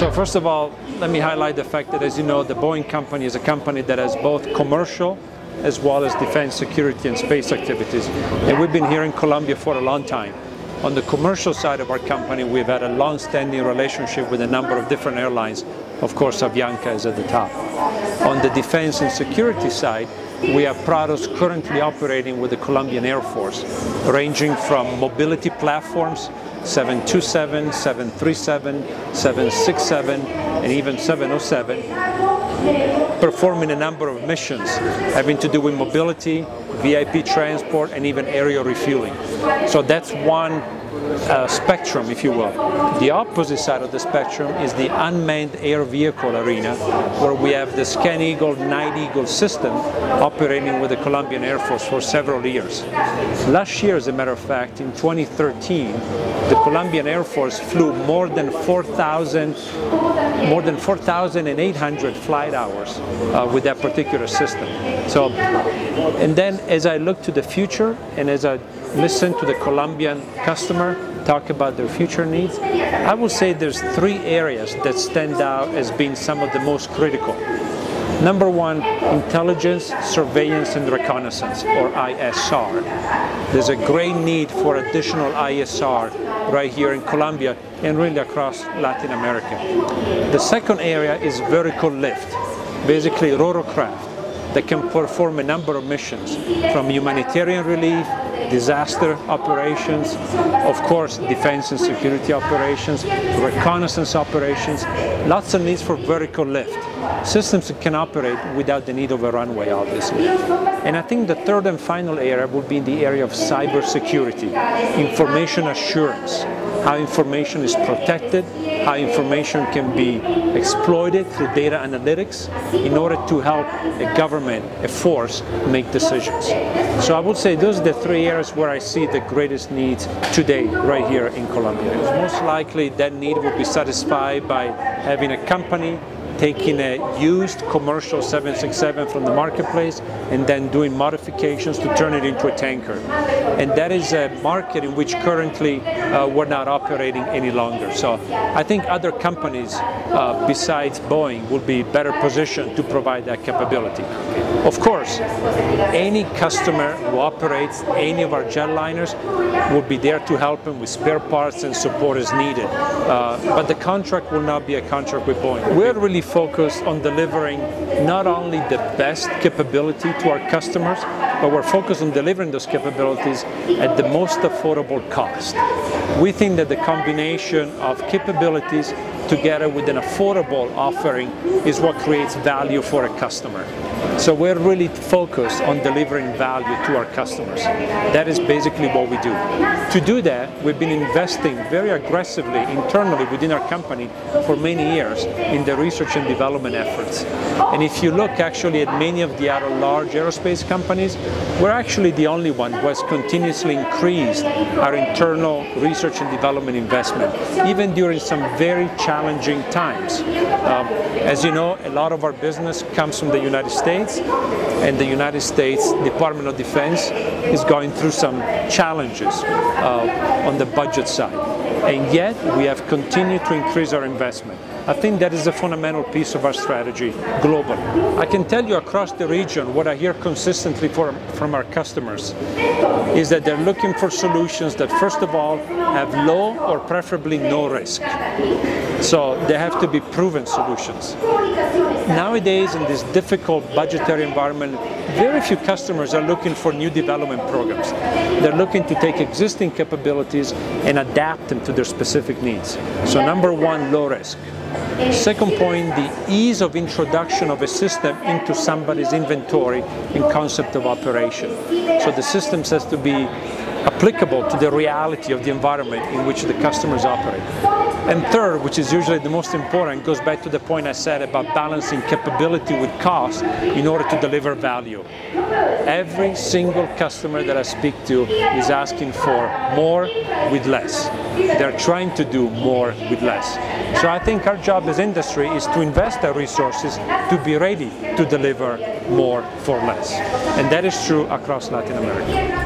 So first of all, let me highlight the fact that, as you know, the Boeing company is a company that has both commercial as well as defense, security, and space activities. And we've been here in Colombia for a long time. On the commercial side of our company, we've had a long-standing relationship with a number of different airlines. Of course, Avianca is at the top. On the defense and security side, we have products currently operating with the Colombian Air Force, ranging from mobility platforms, 727, 737, 767, and even 707, performing a number of missions having to do with mobility, VIP transport, and even aerial refueling. So that's one spectrum, if you will. The opposite side of the spectrum is the unmanned air vehicle arena, where we have the Scan Eagle, Night Eagle system operating with the Colombian Air Force for several years. Last year, as a matter of fact, in 2013, the Colombian Air Force flew more than 4,800 flight hours with that particular system. So, and then as I look to the future and as I listen to the Colombian customer talk about their future needs, I will say there's three areas that stand out as being some of the most critical. Number one, intelligence, surveillance, and reconnaissance, or ISR. There's a great need for additional ISR right here in Colombia and really across Latin America. The second area is vertical lift, basically rotorcraft that can perform a number of missions, from humanitarian relief, disaster operations, of course defense and security operations, reconnaissance operations, lots of needs for vertical lift. Systems that can operate without the need of a runway, obviously. And I think the third and final area would be in the area of cybersecurity, information assurance, how information is protected, how information can be exploited through data analytics in order to help a government, a force, make decisions. So I would say those are the three areas where I see the greatest needs today, right here in Colombia. Most likely that need will be satisfied by having a company taking a used commercial 767 from the marketplace and then doing modifications to turn it into a tanker. And that is a market in which currently we're not operating any longer. So I think other companies besides Boeing will be better positioned to provide that capability. Of course, any customer who operates any of our jetliners will be there to help them with spare parts and support as needed. But the contract will not be a contract with Boeing. We're really focused on delivering not only the best capability to our customers, but we're focused on delivering those capabilities at the most affordable cost. We think that the combination of capabilities together with an affordable offering is what creates value for a customer. So we're really focused on delivering value to our customers. That is basically what we do. To do that, we've been investing very aggressively internally within our company for many years in the research and development efforts. And if you look actually at many of the other large aerospace companies, we're actually the only one who has continuously increased our internal research and development investment, even during some very challenging times. As you know, a lot of our business comes from the United States, and the United States Department of Defense is going through some challenges on the budget side. And yet, we have continued to increase our investment. I think that is a fundamental piece of our strategy globally. I can tell you across the region, what I hear consistently from our customers is that they're looking for solutions that, first of all, have low or preferably no risk. So they have to be proven solutions. Nowadays, in this difficult budgetary environment, very few customers are looking for new development programs. They're looking to take existing capabilities and adapt them to their specific needs. So number one, low risk. Second point, the ease of introduction of a system into somebody's inventory and concept of operation. So the systems has to be applicable to the reality of the environment in which the customers operate. And third, which is usually the most important, goes back to the point I said about balancing capability with cost in order to deliver value. Every single customer that I speak to is asking for more with less. They're trying to do more with less. So I think our job as industry is to invest our resources to be ready to deliver more for less. And that is true across Latin America.